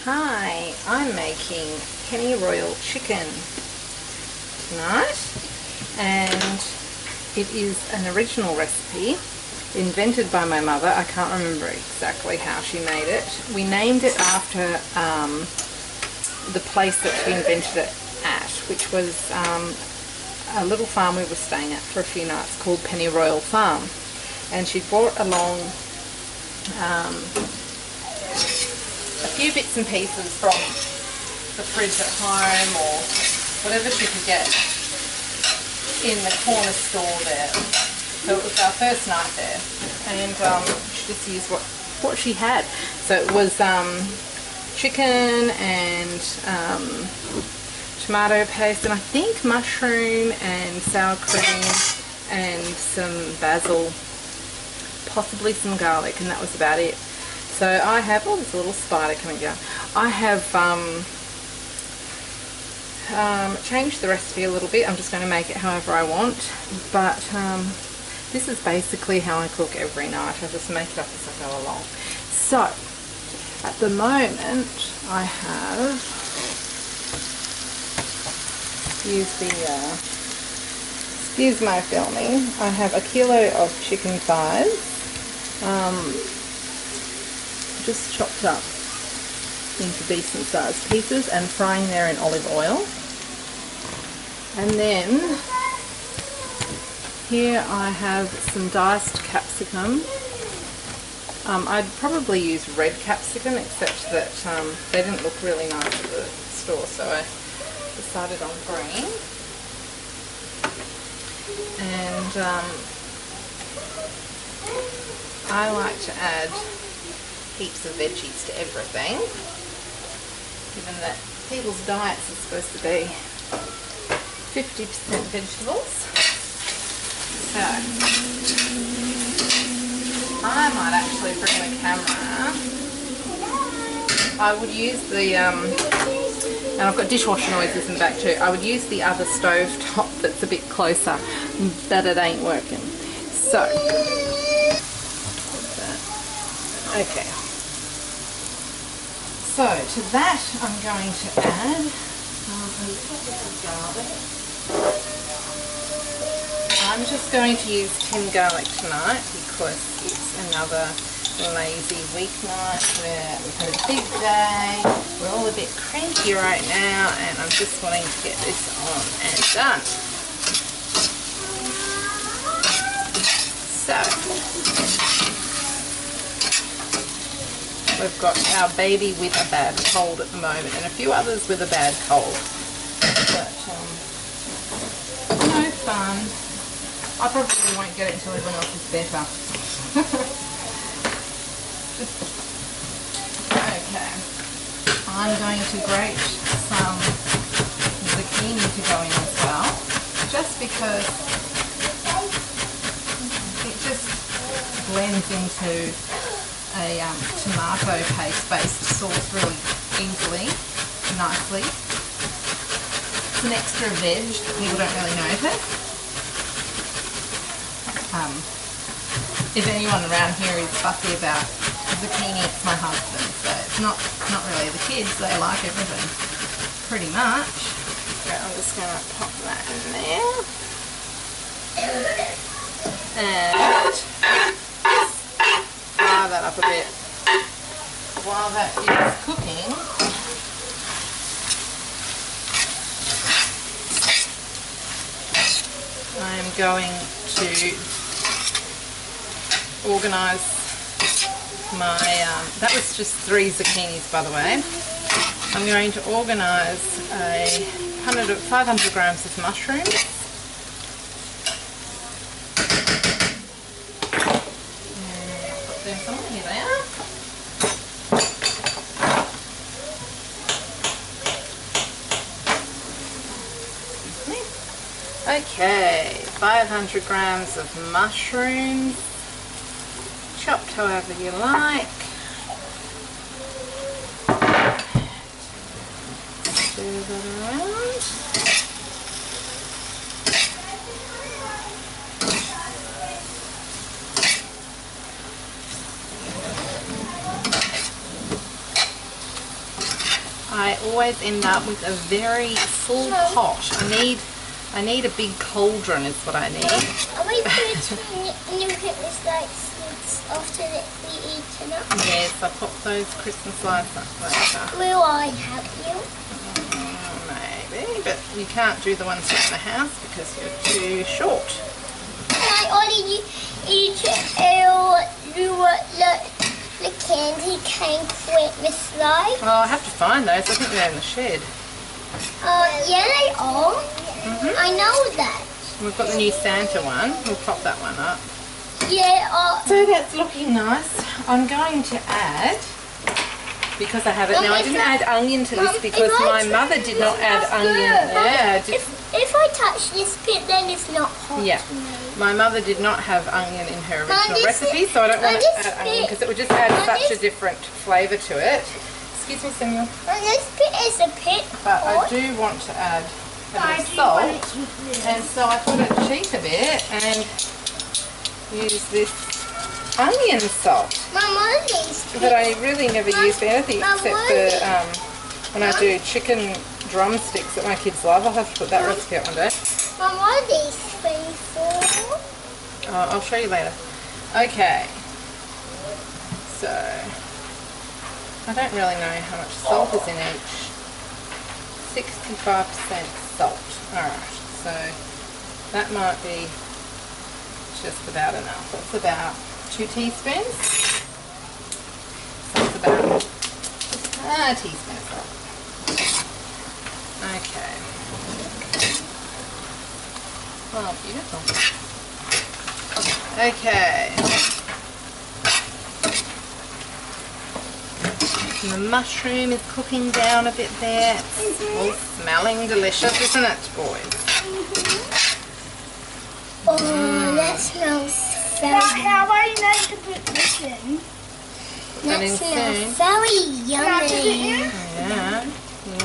Hi, I'm making Pennyroyal chicken tonight, and it is an original recipe invented by my mother. I can't remember exactly how she made it. We named it after the place that she invented it at, which was a little farm we were staying at for a few nights called Pennyroyal Farm, and she brought along a few bits and pieces from the fridge at home or whatever she could get in the corner store there. So it was our first night there, and she just used what she had. So it was chicken and tomato paste, and I think mushroom and sour cream and some basil, possibly some garlic, and that was about it. So I have, oh, there's a little spider coming down. I have changed the recipe a little bit. I'm just going to make it however I want, but this is basically how I cook every night. I just make it up as I go along. So at the moment I have, excuse my filming, I have 1 kilo of chicken thighs, just chopped up into decent sized pieces and frying there in olive oil. And then here I have some diced capsicum. I'd probably use red capsicum, except that they didn't look really nice at the store, so I decided on green. And I like to add heaps of veggies to everything, given that people's diets are supposed to be 50% vegetables. So I might actually bring the camera. I would use the and I've got dishwasher noises in the back too. I would use the other stove top that's a bit closer, but it ain't working. So okay. So to that I'm going to add a little bit of garlic. I'm just going to use tinned garlic tonight because it's another lazy weeknight where we've had a big day. We're all a bit cranky right now, and I'm just wanting to get this on and done. So we've got our baby with a bad cold at the moment, and a few others with a bad cold. But no fun. I probably won't get it until everyone else is better. Okay. I'm going to grate some zucchini to go in as well, just because it just blends into a tomato paste based sauce really easily, nicely. It's an extra veg that people don't really notice. If anyone around here is fussy about zucchini, it's my husband. So it's not really the kids, they like everything pretty much. So I'm just going to pop that in there. And fry that up a bit. While that is cooking, I am going to organise my, that was just 3 zucchinis by the way. I'm going to organise 500 grams of mushrooms. Here they are. Okay, 500 grams of mushrooms, chopped however you like. Stir that around. I always end up with a very full pot. I need a big cauldron is what I need. Are we putting nutritious lights after that we eat tonight? Yes, I pop those Christmas lights up later. Will I have you? Maybe, but you can't do the ones in the house because you're too short. Can I only eat the candy cane Christmas lights? Oh, I have to find those. I think they're in the shed. Yeah, they are. I know that. We've got the new Santa one. We'll pop that one up. Yeah. So that's looking nice. I'm going to add, because I have it now, I didn't add onion to this because my mother did not add onion. Yeah. If I touch this bit, then it's not hot. Yeah. To me. My mother did not have onion in her original recipe, so I don't want to add onion because it would just add such a different flavour to it. Excuse me, Samuel. This bit is a bit But hot. I do want to add a bit of salt, and so I thought I'd cheat a bit and use this onion salt that I really never use for anything except for when I do chicken drumsticks that my kids love. I'll have to put that recipe up one day. Mum, what are these things for? I'll show you later. Okay, so I don't really know how much salt is in each. 65% salt. Alright, so that might be just about enough. That's about 2 teaspoons. So it's about a teaspoon of salt. Okay. Oh, beautiful. Okay. The mushroom is cooking down a bit there. It's all smelling delicious, isn't it, boys? Oh, that smells very... How are you going to put this in? That smells very yummy. Yeah.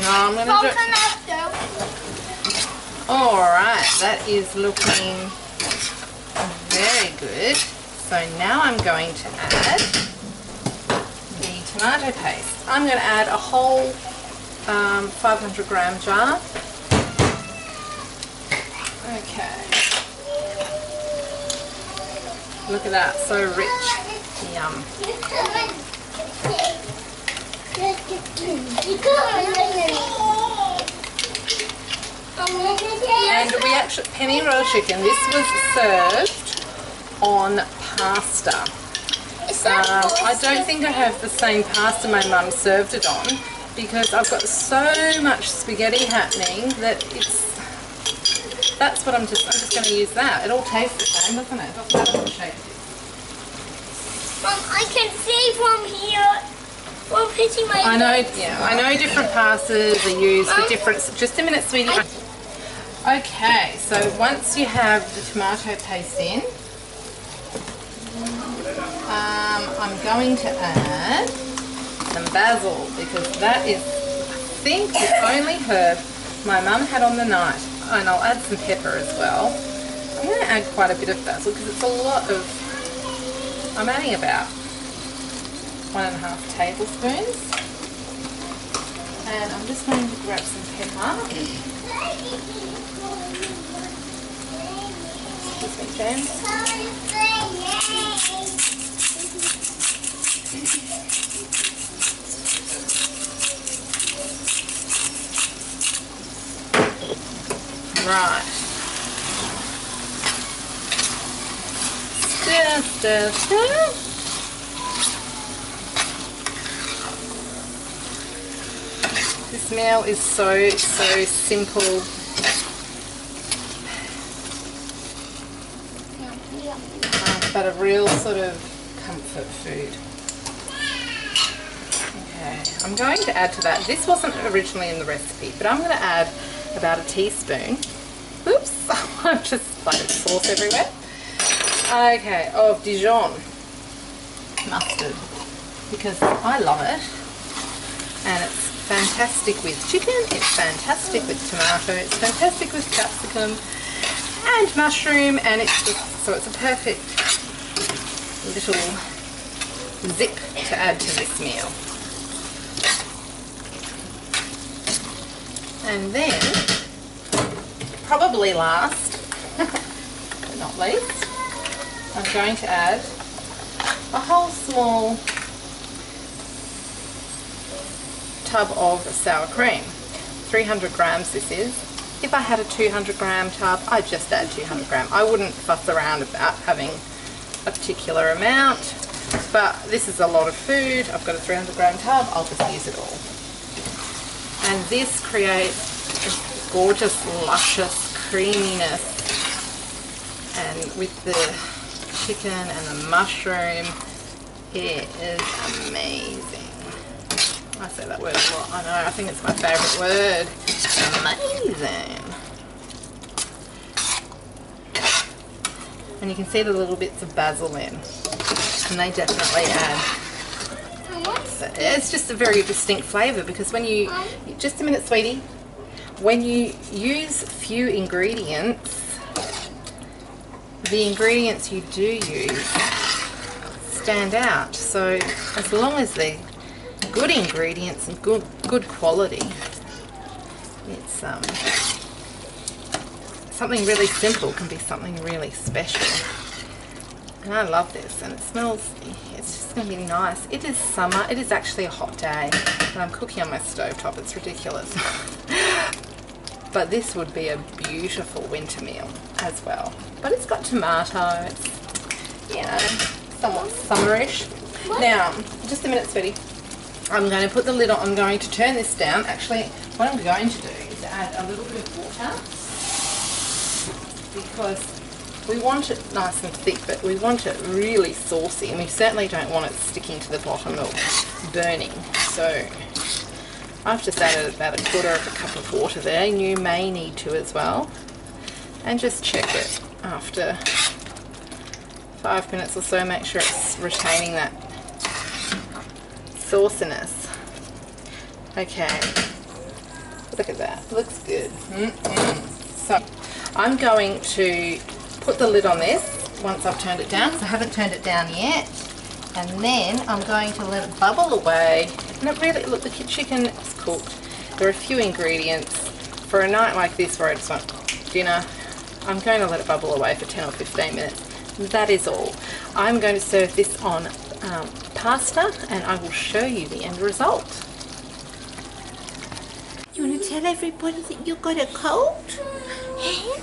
No, I'm going to do it. Alright, that is looking very good. So now I'm going to add the tomato paste. I'm going to add a whole 500 gram jar. Okay. Look at that, so rich. Yum. And we actually, Pennyroyal chicken, this was served on pasta. I don't think I have the same pasta my mum served it on because I've got so much spaghetti happening that that's what I'm just going to use that. It all tastes the same, doesn't it? It doesn't matter what the shape it is. Mum, I can see from here. Well, putting my I know different pastas are used for different... Just a minute, sweetie. Okay, so once you have the tomato paste in, I'm going to add some basil because that is, I think, the only herb my mum had on the night. And I'll add some pepper as well. I'm going to add quite a bit of basil because it's a lot of... I'm adding about 1.5 tablespoons. And I'm just going to grab some pepper. Excuse me, James. Right. Stir, stir, stir. This meal is so simple. But a real sort of comfort food. Okay, I'm going to add to that. This wasn't originally in the recipe, but I'm going to add about a teaspoon. Oops, I've just splattered sauce everywhere. Okay, of Dijon mustard because I love it, and it's fantastic with chicken, it's fantastic with tomato, it's fantastic with capsicum and mushroom, and it's just, so it's a perfect little zip to add to this meal. And then, probably last but not least, I'm going to add a whole small tub of sour cream. 300 grams this is. If I had a 200 gram tub, I'd just add 200 gram. I wouldn't fuss around about having a particular amount, but this is a lot of food. I've got a 300 gram tub, I'll just use it all. And this creates a gorgeous, luscious creaminess, and with the chicken and the mushroom, it is amazing. I say that word a lot, I know, I think it's my favourite word. Amazing. And you can see the little bits of basil in, and they definitely add. It's just a very distinct flavour, because when you, just a minute sweetie, when you use few ingredients, the ingredients you do use stand out. So as long as they're good ingredients and good quality, it's something really simple can be something really special. And I love this, and it smells, it's just going to be nice. It is summer, it is actually a hot day, and I'm cooking on my stovetop, it's ridiculous. But this would be a beautiful winter meal as well. But it's got tomato, it's, you know, somewhat summerish. Now, just a minute sweetie, I'm going to put the lid on, I'm going to turn this down. Actually, what I'm going to do is add a little bit of water, because we want it nice and thick, but we want it really saucy, and we certainly don't want it sticking to the bottom or burning. So I've just added about 1/4 of a cup of water there, and you may need to as well. And just check it after 5 minutes or so, make sure it's retaining that sauciness. Okay, look at that, looks good. So I'm going to put the lid on this once I've turned it down, because I haven't turned it down yet, and then I'm going to let it bubble away. And it really, look, the chicken is cooked. There are a few ingredients. For a night like this where I just want dinner, I'm going to let it bubble away for 10 or 15 minutes. That is all. I'm going to serve this on pasta, and I will show you the end result. You want to tell everybody that you got a cold? Hey,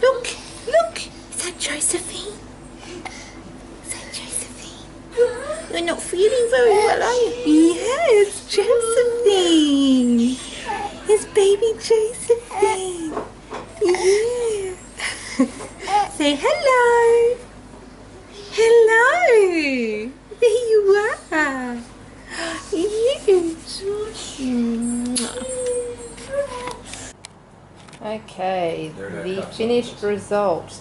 look, look, is that Josephine? Is that Josephine? You're not feeling very well, are you? Yes, Josephine. It's baby Josephine. Yeah. Say hello. Hello. There you are. Yes. Okay, the finished result.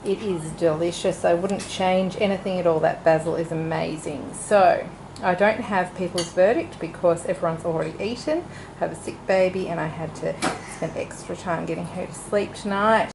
It is delicious. I wouldn't change anything at all. That basil is amazing. So I don't have people's verdict because everyone's already eaten. I have a sick baby and I had to spend extra time getting her to sleep tonight.